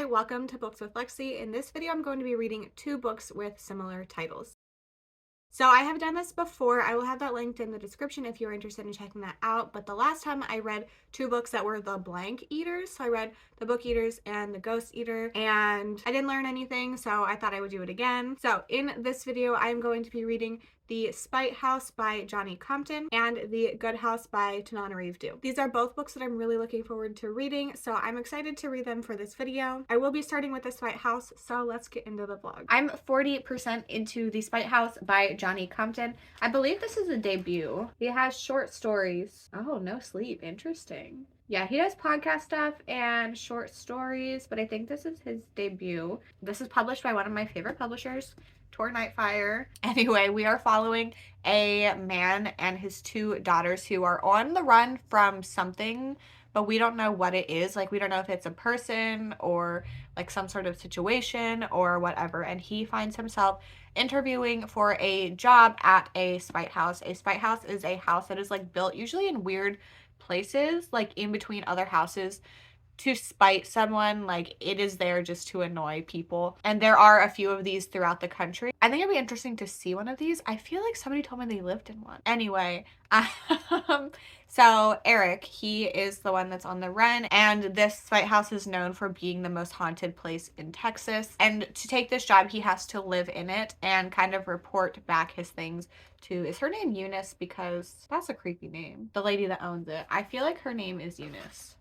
Hi, welcome to Books with Lexi. In this video, I'm going to be reading 2 books with similar titles. So I have done this before. I will have that linked in the description if you're interested in checking that out. But the last time I read 2 books that were the blank eaters. So I read The Book Eaters and The Ghost Eater, and I didn't learn anything, so I thought I would do it again. So in this video, I'm going to be reading The Spite House by Johnny Compton and The Good House by Tananarive Due. These are both books that I'm really looking forward to reading, so I'm excited to read them for this video. I will be starting with The Spite House, so let's get into the vlog. I'm 40% into The Spite House by Johnny Compton. I believe this is a debut. He has short stories. Oh, no sleep. Interesting. Yeah, he does podcast stuff and short stories, but I think this is his debut. This is published by one of my favorite publishers, Tor Nightfire. Anyway, we are following a man and his 2 daughters who are on the run from something, but we don't know what it is. Like, we don't know if it's a person or like some sort of situation or whatever. And he finds himself interviewing for a job at a spite house. A spite house is a house that is like built usually in weird places, like in between other houses, to spite someone. Like, it is there just to annoy people, and there are a few of these throughout the country. I think it'd be interesting to see one of these. I feel like somebody told me they lived in one. Anyway, so Eric, he is the one that's on the run, and this spite house is known for being the most haunted place in Texas, and to take this job he has to live in it and kind of report back his things to, is her name Eunice? Because that's a creepy name. The lady that owns it, I feel like her name is Eunice.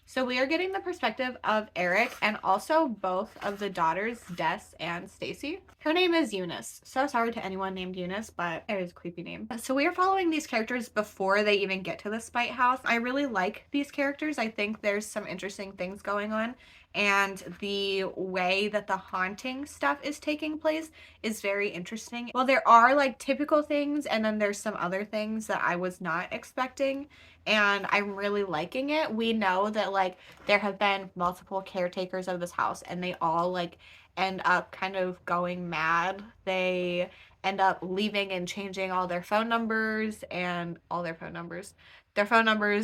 So we are getting the perspective of Eric and also both of the daughters, Des and Stacy. Her name is Eunice. So sorry to anyone named Eunice, but it is a creepy name. So we are following these characters before they even get to the spite house. I really like these characters. I think there's some interesting things going on, and the way that the haunting stuff is taking place is very interesting. Well, there are like typical things, and then there's some other things that I was not expecting, and I'm really liking it. We know that like there have been multiple caretakers of this house, and they all like end up kind of going mad. They end up leaving and changing all their phone numbers,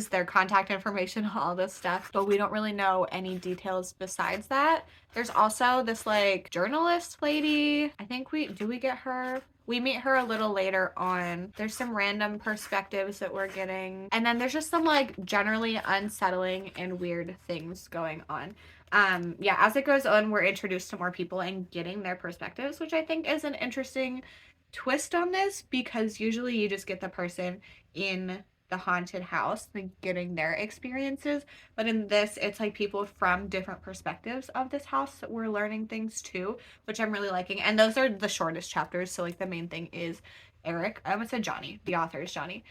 their contact information, all this stuff, but we don't really know any details besides that. There's also this like journalist lady. I think we get her. We meet her a little later on. There's some random perspectives that we're getting. And then there's just some like generally unsettling and weird things going on. Yeah, as it goes on, we're introduced to more people and getting their perspectives, which I think is an interesting twist on this, because usually you just get the person in the haunted house, like getting their experiences, but in this it's like people from different perspectives of this house that we're learning things too, which I'm really liking. And those are the shortest chapters, so like the main thing is Eric. I almost said Johnny. The author is Johnny.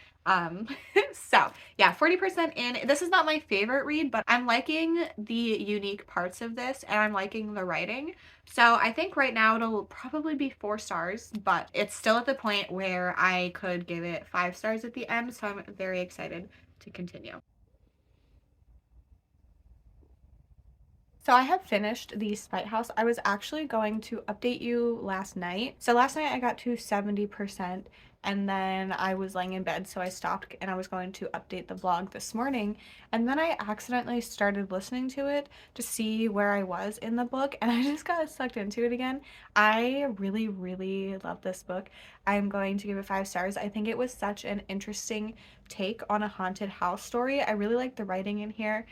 So yeah, 40% in. This is not my favorite read, but I'm liking the unique parts of this, and I'm liking the writing. So I think right now it'll probably be 4 stars, but it's still at the point where I could give it 5 stars at the end, so I'm very excited to continue. So I have finished the Spite House. I was actually going to update you last night. So last night I got to 70%, and then I was laying in bed, so I stopped, and I was going to update the vlog this morning, and then I accidentally started listening to it to see where I was in the book, and I just got sucked into it again. I really, really love this book. I'm going to give it 5 stars. I think it was such an interesting take on a haunted house story. I really like the writing in here.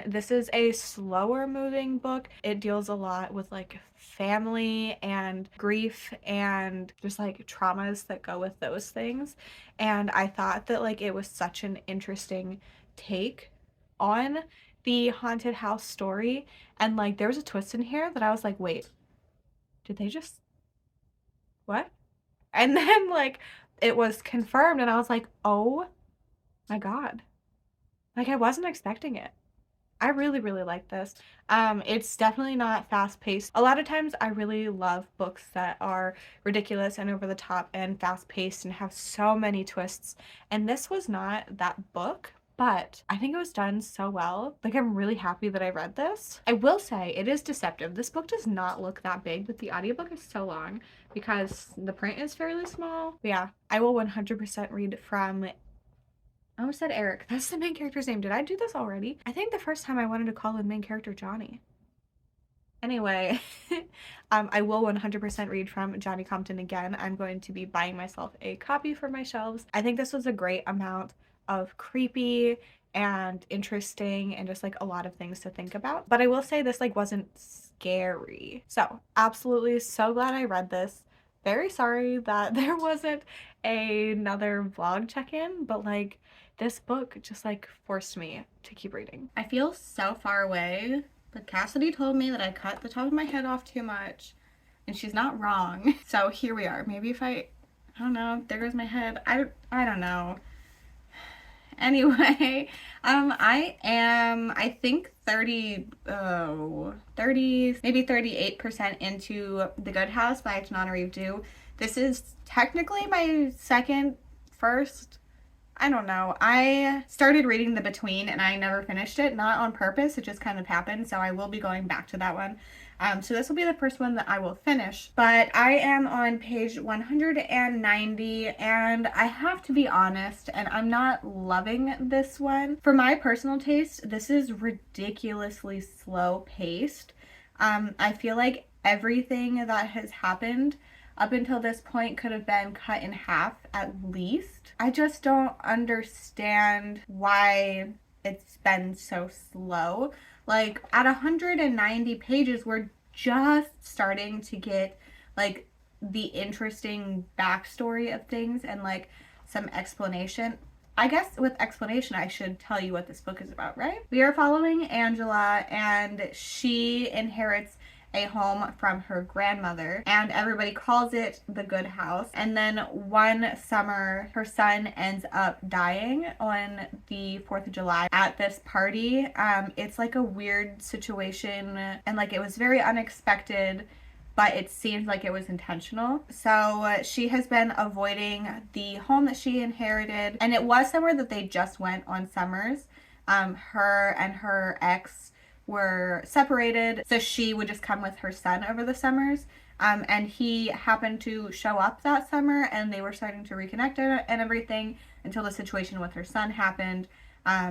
This is a slower moving book. It deals a lot with like family and grief and just like traumas that go with those things. And I thought that like it was such an interesting take on the haunted house story. And like there was a twist in here that I was like, wait, did they just, what? And then like it was confirmed, and I was like, oh my God. Like, I wasn't expecting it. I really, really like this. It's definitely not fast-paced. A lot of times I really love books that are ridiculous and over the top and fast-paced and have so many twists, and this was not that book, but I think it was done so well. Like, I'm really happy that I read this. I will say it is deceptive. This book does not look that big, but the audiobook is so long because the print is fairly small. But yeah, I will 100% read from, I almost said Eric. That's the main character's name. Did I do this already? I think the first time I wanted to call the main character Johnny. Anyway, I will 100% read from Johnny Compton again. I'm going to be buying myself a copy for my shelves. I think this was a great amount of creepy and interesting and just like a lot of things to think about. But I will say this like wasn't scary. So absolutely so glad I read this. Very sorry that there wasn't another vlog check-in, but like this book just like forced me to keep reading. I feel so far away, but Cassidy told me that I cut the top of my head off too much, and she's not wrong. So here we are. Maybe if I don't know, there goes my head. I don't know. Anyway, I am, I think 30, maybe 38% into The Good House by Tananarive Due. This is technically my first, I don't know. I started reading The Between and I never finished it, not on purpose. It just kind of happened. So I will be going back to that one. So this will be the first one that I will finish. But I am on page 190 and I have to be honest, and I'm not loving this one. For my personal taste, this is ridiculously slow paced. I feel like everything that has happened up until this point could have been cut in half at least. I just don't understand why it's been so slow. Like at 190 pages, we're just starting to get like the interesting backstory of things and like some explanation. I guess with explanation, I should tell you what this book is about, right? We are following Angela, and she inherits a home from her grandmother, and everybody calls it the Good House. And then one summer, her son ends up dying on the 4th of July at this party. It's like a weird situation, and like it was very unexpected, but it seemed like it was intentional. So she has been avoiding the home that she inherited, and it was somewhere that they just went on summers. Her and her ex were separated, so she would just come with her son over the summers. And he happened to show up that summer, and they were starting to reconnect and everything until the situation with her son happened.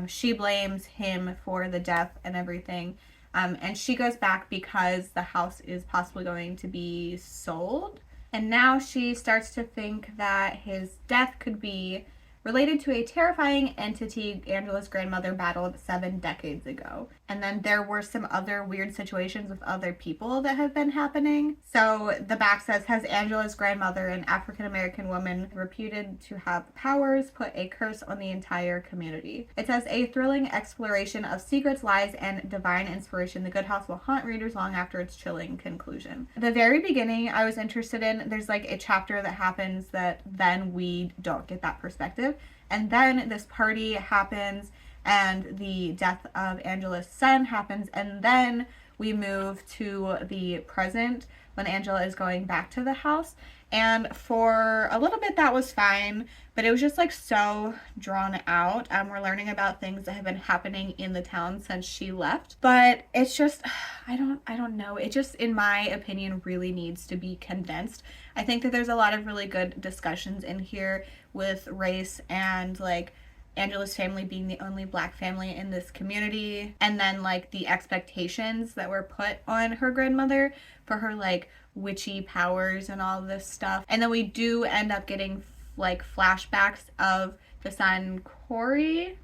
She blames him for the death and everything. And she goes back because the house is possibly going to be sold. And now she starts to think that his death could be related to a terrifying entity Angela's grandmother battled 7 decades ago. And then there were some other weird situations with other people that have been happening. So the back says, has Angela's grandmother, an African-American woman reputed to have powers, put a curse on the entire community? It says, a thrilling exploration of secrets, lies, and divine inspiration. The Good House will haunt readers long after its chilling conclusion. The very beginning I was interested in, there's like a chapter that happens that then we don't get that perspective. And then this party happens and the death of Angela's son happens, and then we move to the present when Angela is going back to the house. And for a little bit that was fine, but it was just like so drawn out. We're learning about things that have been happening in the town since she left, but it's just I don't know. It just, in my opinion, really needs to be condensed. I think that there's a lot of really good discussions in here with race and like Angela's family being the only Black family in this community, and then like the expectations that were put on her grandmother for her like witchy powers and all this stuff. And then we do end up getting like flashbacks of the son Corey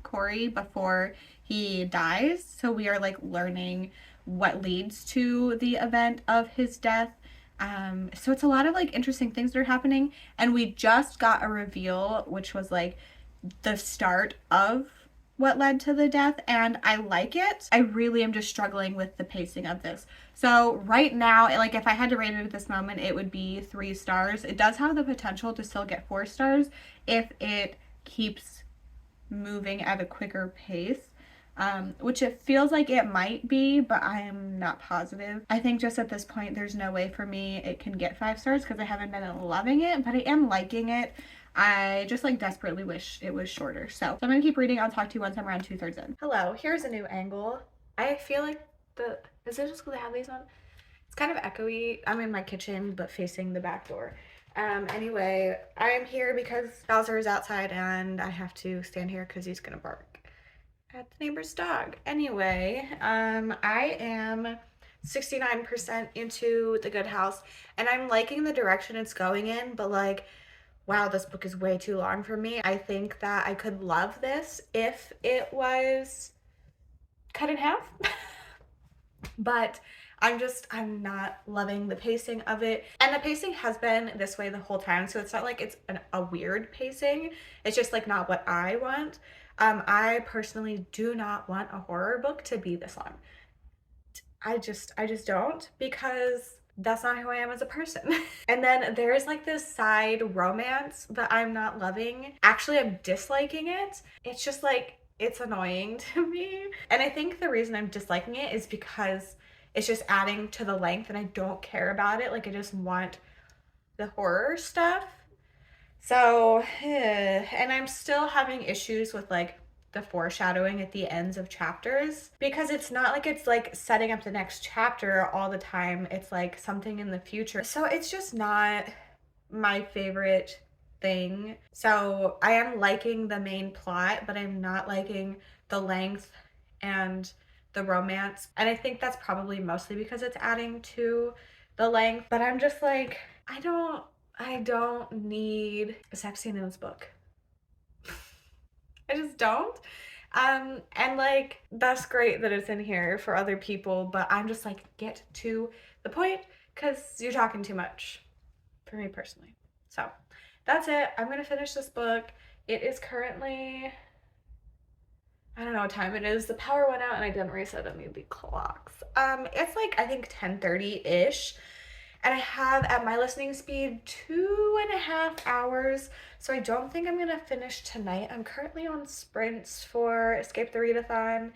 before he dies. So we are like learning what leads to the event of his death. So it's a lot of like interesting things that are happening, and we just got a reveal which was like the start of what led to the death, and I like it. I really am just struggling with the pacing of this. So right now, like if I had to rate it at this moment, it would be 3 stars. It does have the potential to still get 4 stars if it keeps moving at a quicker pace. Which it feels like it might be, but I am not positive. I think just at this point, there's no way for me it can get 5 stars because I haven't been loving it, but I am liking it. I just like desperately wish it was shorter. So I'm gonna keep reading. I'll talk to you once I'm around 2/3 in. Hello, here's a new angle. I feel like is it just because I have these on? It's kind of echoey. I'm in my kitchen, but facing the back door. Anyway, I am here because Bowser is outside and I have to stand here because he's gonna bark at the neighbor's dog. Anyway, I am 69% into The Good House, and I'm liking the direction it's going in, but like, wow, this book is way too long for me. I think that I could love this if it was cut in half. But I'm not loving the pacing of it. And the pacing has been this way the whole time. So it's not like it's a weird pacing. It's just like not what I want. I personally do not want a horror book to be this long. I just don't, because that's not who I am as a person. And then there's like this side romance that I'm not loving. Actually, I'm disliking it. It's just like, it's annoying to me. And I think the reason I'm disliking it is because it's just adding to the length and I don't care about it. Like, I just want the horror stuff. So, and I'm still having issues with like the foreshadowing at the ends of chapters, because it's not like it's like setting up the next chapter all the time. It's like something in the future. So it's just not my favorite thing. So I am liking the main plot, but I'm not liking the length and the romance. And I think that's probably mostly because it's adding to the length. But I'm just like, I don't need a sex scene in this book. I just don't. And like, that's great that it's in here for other people, but I'm just like, get to the point, because you're talking too much for me personally. So that's it. I'm gonna finish this book. It is currently, I don't know what time it is. The power went out and I didn't reset any of the clocks. It's like, I think 10:30-ish. And I have at my listening speed 2.5 hours. So I don't think I'm gonna finish tonight. I'm currently on sprints for Escape the Readathon,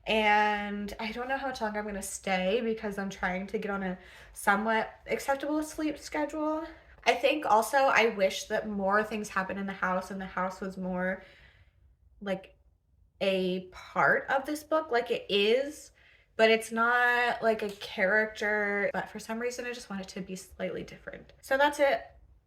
and I don't know how much longer I'm gonna stay because I'm trying to get on a somewhat acceptable sleep schedule. I think also I wish that more things happened in the house and the house was more like a part of this book. Like, it is, but it's not like a character. But for some reason, I just want it to be slightly different. So that's it.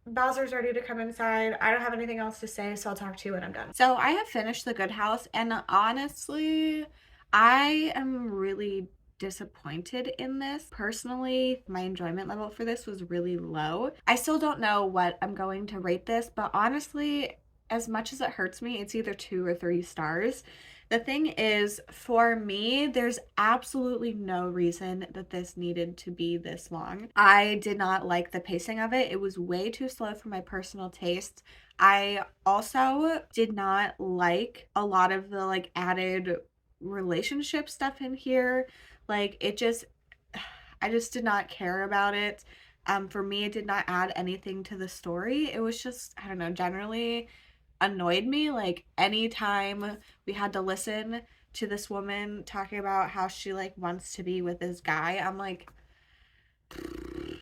Bowser's ready to come inside. I don't have anything else to say, so I'll talk to you when I'm done. So I have finished The Good House, and honestly, I am really disappointed in this. Personally, my enjoyment level for this was really low. I still don't know what I'm going to rate this, but honestly, as much as it hurts me, it's either 2 or 3 stars. The thing is, for me, there's absolutely no reason that this needed to be this long. I did not like the pacing of it. It was way too slow for my personal taste. I also did not like a lot of the like added relationship stuff in here. Like, it just, I just did not care about it. For me, it did not add anything to the story. It was just, I don't know, generally annoyed me. Like, anytime we had to listen to this woman talking about how she like wants to be with this guy, I'm like,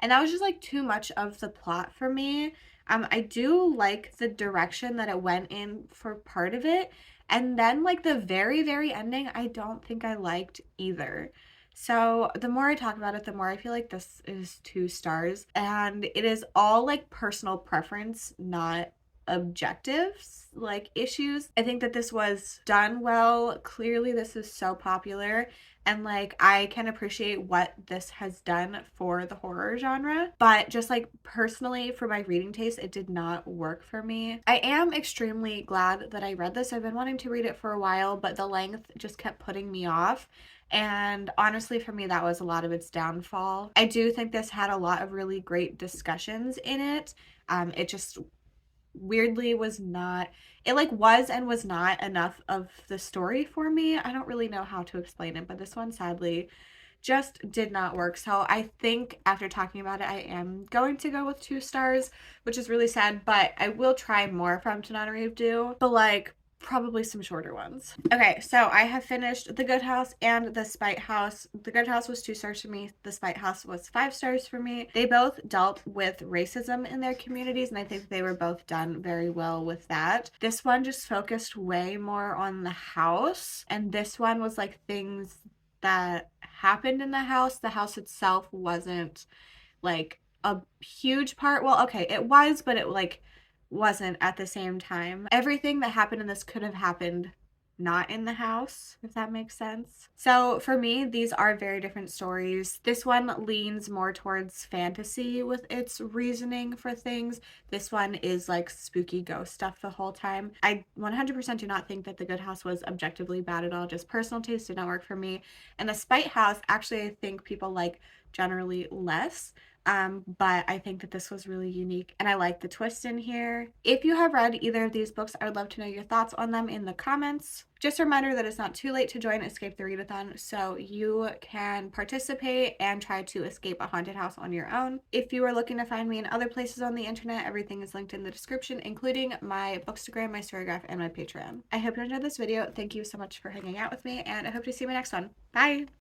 and that was just like too much of the plot for me. I do like the direction that it went in for part of it, and then like the very ending, I don't think I liked either. So the more I talk about it, the more I feel like this is 2 stars, and it is all like personal preference, not objectives, like issues. I think that this was done well. Clearly, this is so popular, and like, I can appreciate what this has done for the horror genre, but just like personally for my reading taste, it did not work for me. I am extremely glad that I read this. I've been wanting to read it for a while, but the length just kept putting me off. And honestly, for me, that was a lot of its downfall. I do think this had a lot of really great discussions in it. It just weirdly was not, it like was and was not enough of the story for me. I don't really know how to explain it, but this one sadly just did not work. So I think after talking about it, I am going to go with 2 stars, which is really sad, but I will try more from Tananarive, but like probably some shorter ones. Okay, so I have finished The Good House and The Spite House. The Good House was 2 stars for me. The Spite House was 5 stars for me. They both dealt with racism in their communities, and I think they were both done very well with that. This one just focused way more on the house, and this one was like things that happened in the house. The house itself wasn't like a huge part. Well, okay, it was, but it like wasn't at the same time. Everything that happened in this could have happened not in the house, if that makes sense. So for me, these are very different stories. This one leans more towards fantasy with its reasoning for things. This one is like spooky ghost stuff the whole time. I 100% do not think that The Good House was objectively bad at all. Just personal taste did not work for me. And The Spite House, actually, I think people like generally less. But I think that this was really unique and I like the twist in here. If you have read either of these books, I would love to know your thoughts on them in the comments. Just a reminder that it's not too late to join Escape the Readathon, so you can participate and try to escape a haunted house on your own. If you are looking to find me in other places on the internet, everything is linked in the description, including my Bookstagram, my Storygraph, and my Patreon. I hope you enjoyed this video. Thank you so much for hanging out with me, and I hope to see you in my next one. Bye!